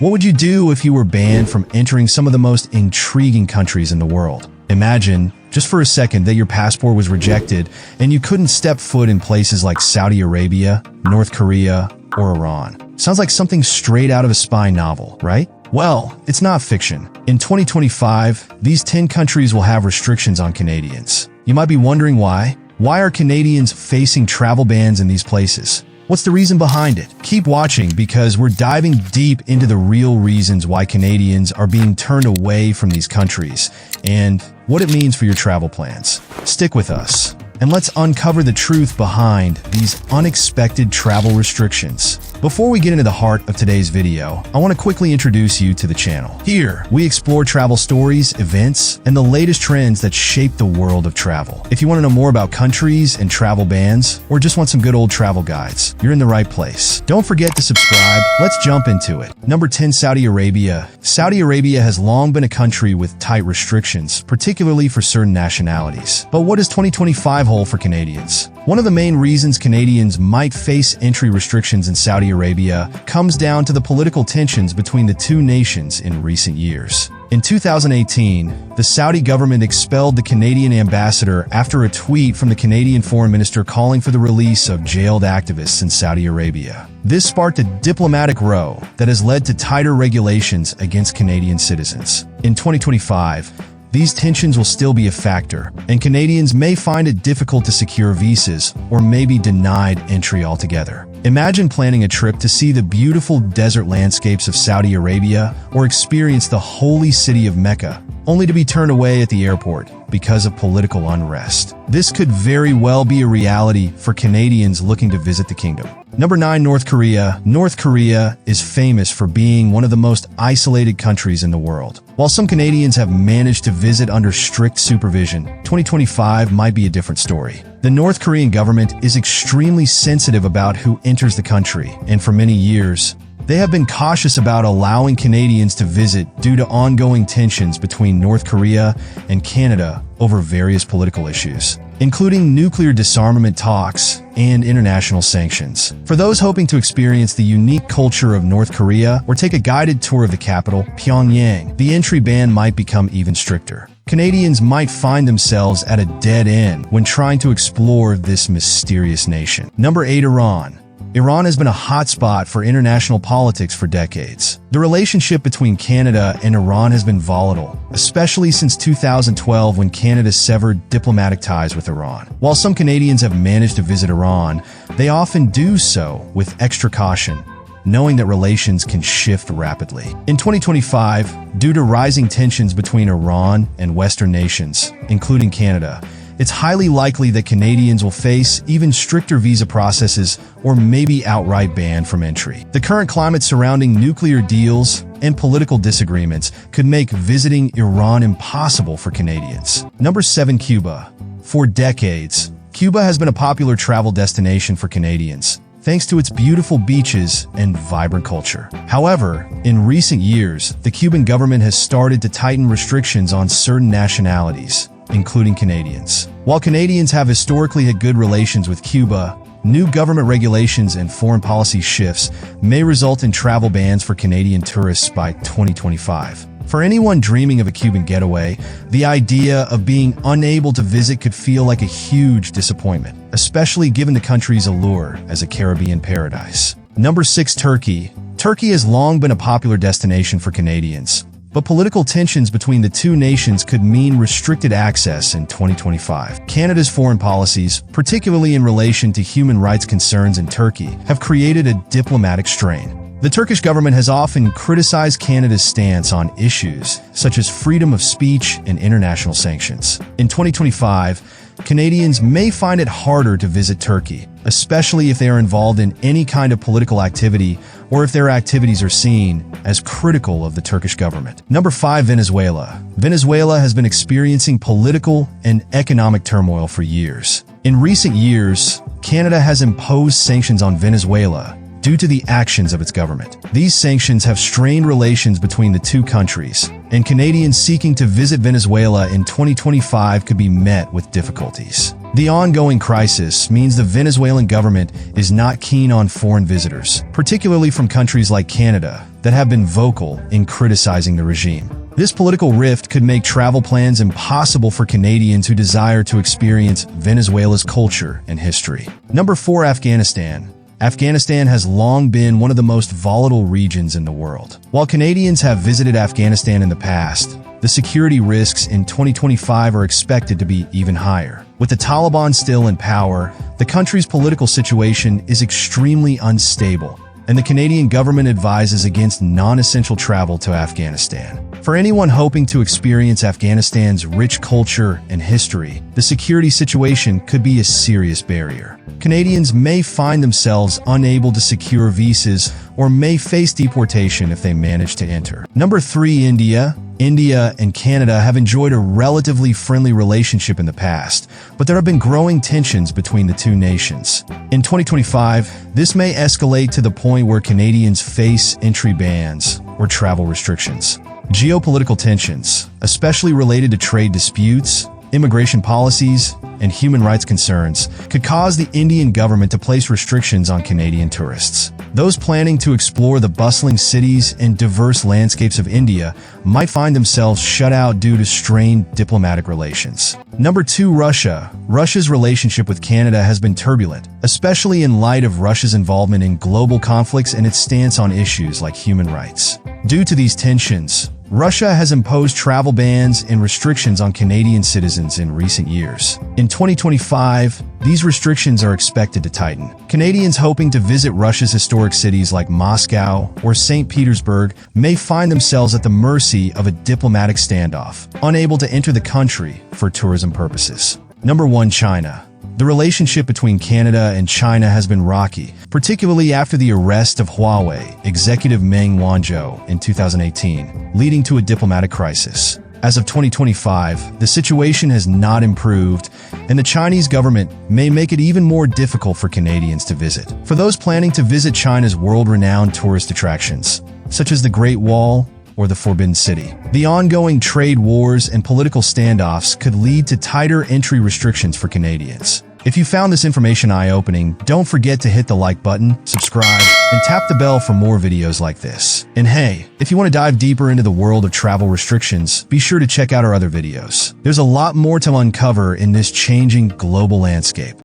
What would you do if you were banned from entering some of the most intriguing countries in the world? Imagine, just for a second, that your passport was rejected and you couldn't step foot in places like Saudi Arabia, North Korea, or Iran. Sounds like something straight out of a spy novel, right? Well, it's not fiction. In 2025, these 10 countries will have restrictions on Canadians. You might be wondering why. Why are Canadians facing travel bans in these places? What's the reason behind it? Keep watching because we're diving deep into the real reasons why Canadians are being turned away from these countries and what it means for your travel plans. Stick with us and let's uncover the truth behind these unexpected travel restrictions. Before we get into the heart of today's video, I want to quickly introduce you to the channel. Here, we explore travel stories, events, and the latest trends that shape the world of travel. If you want to know more about countries and travel bans, or just want some good old travel guides, you're in the right place. Don't forget to subscribe. Let's jump into it. Number 10, Saudi Arabia. Saudi Arabia has long been a country with tight restrictions, particularly for certain nationalities. But what does 2025 hold for Canadians? One of the main reasons Canadians might face entry restrictions in Saudi Arabia comes down to the political tensions between the two nations in recent years. In 2018, the Saudi government expelled the Canadian ambassador after a tweet from the Canadian foreign minister calling for the release of jailed activists in Saudi Arabia. This sparked a diplomatic row that has led to tighter regulations against Canadian citizens. In 2025, these tensions will still be a factor, and Canadians may find it difficult to secure visas or may be denied entry altogether. Imagine planning a trip to see the beautiful desert landscapes of Saudi Arabia or experience the holy city of Mecca, only to be turned away at the airport because of political unrest. This could very well be a reality for Canadians looking to visit the kingdom. Number 9, North Korea. North Korea is famous for being one of the most isolated countries in the world. While some Canadians have managed to visit under strict supervision, 2025 might be a different story. The North Korean government is extremely sensitive about who enters the country, and for many years, they have been cautious about allowing Canadians to visit due to ongoing tensions between North Korea and Canada over various political issues, including nuclear disarmament talks and international sanctions. For those hoping to experience the unique culture of North Korea or take a guided tour of the capital, Pyongyang, the entry ban might become even stricter. Canadians might find themselves at a dead end when trying to explore this mysterious nation. Number 8, Iran. Iran has been a hotspot for international politics for decades. The relationship between Canada and Iran has been volatile, especially since 2012 when Canada severed diplomatic ties with Iran. While some Canadians have managed to visit Iran, they often do so with extra caution, knowing that relations can shift rapidly. In 2025, due to rising tensions between Iran and Western nations, including Canada, it's highly likely that Canadians will face even stricter visa processes or maybe outright ban from entry. The current climate surrounding nuclear deals and political disagreements could make visiting Iran impossible for Canadians. Number 7, Cuba. For decades, Cuba has been a popular travel destination for Canadians, thanks to its beautiful beaches and vibrant culture. However, in recent years, the Cuban government has started to tighten restrictions on certain nationalities, including Canadians. While Canadians have historically had good relations with Cuba, new government regulations and foreign policy shifts may result in travel bans for Canadian tourists by 2025. For anyone dreaming of a Cuban getaway, the idea of being unable to visit could feel like a huge disappointment, especially given the country's allure as a Caribbean paradise. Number 6, Turkey. Turkey has long been a popular destination for Canadians, but political tensions between the two nations could mean restricted access in 2025. Canada's foreign policies, particularly in relation to human rights concerns in Turkey, have created a diplomatic strain. The Turkish government has often criticized Canada's stance on issues such as freedom of speech and international sanctions. In 2025, Canadians may find it harder to visit Turkey, especially if they are involved in any kind of political activity or if their activities are seen as critical of the Turkish government. Number 5, Venezuela. Venezuela has been experiencing political and economic turmoil for years. In recent years, Canada has imposed sanctions on Venezuela due to the actions of its government. These sanctions have strained relations between the two countries, and Canadians seeking to visit Venezuela in 2025 could be met with difficulties. The ongoing crisis means the Venezuelan government is not keen on foreign visitors, particularly from countries like Canada, that have been vocal in criticizing the regime. This political rift could make travel plans impossible for Canadians who desire to experience Venezuela's culture and history. Number 4. Afghanistan. Afghanistan has long been one of the most volatile regions in the world. While Canadians have visited Afghanistan in the past, the security risks in 2025 are expected to be even higher. With the Taliban still in power, the country's political situation is extremely unstable, and the Canadian government advises against non-essential travel to Afghanistan. For anyone hoping to experience Afghanistan's rich culture and history, the security situation could be a serious barrier. Canadians may find themselves unable to secure visas or may face deportation if they manage to enter. Number 3. India. India and Canada have enjoyed a relatively friendly relationship in the past, but there have been growing tensions between the two nations. In 2025, this may escalate to the point where Canadians face entry bans or travel restrictions. Geopolitical tensions, especially related to trade disputes, immigration policies, and human rights concerns, could cause the Indian government to place restrictions on Canadian tourists. Those planning to explore the bustling cities and diverse landscapes of India might find themselves shut out due to strained diplomatic relations. Number 2. Russia. Russia's relationship with Canada has been turbulent, especially in light of Russia's involvement in global conflicts and its stance on issues like human rights. Due to these tensions, Russia has imposed travel bans and restrictions on Canadian citizens in recent years. In 2025, these restrictions are expected to tighten. Canadians hoping to visit Russia's historic cities like Moscow or St. Petersburg may find themselves at the mercy of a diplomatic standoff, unable to enter the country for tourism purposes. Number 1. China. The relationship between Canada and China has been rocky, particularly after the arrest of Huawei executive Meng Wanzhou in 2018, leading to a diplomatic crisis. As of 2025, the situation has not improved, and the Chinese government may make it even more difficult for Canadians to visit. For those planning to visit China's world-renowned tourist attractions, such as the Great Wall or the Forbidden City, the ongoing trade wars and political standoffs could lead to tighter entry restrictions for Canadians. If you found this information eye-opening, don't forget to hit the like button, subscribe, and tap the bell for more videos like this. And hey, if you want to dive deeper into the world of travel restrictions, be sure to check out our other videos. There's a lot more to uncover in this changing global landscape.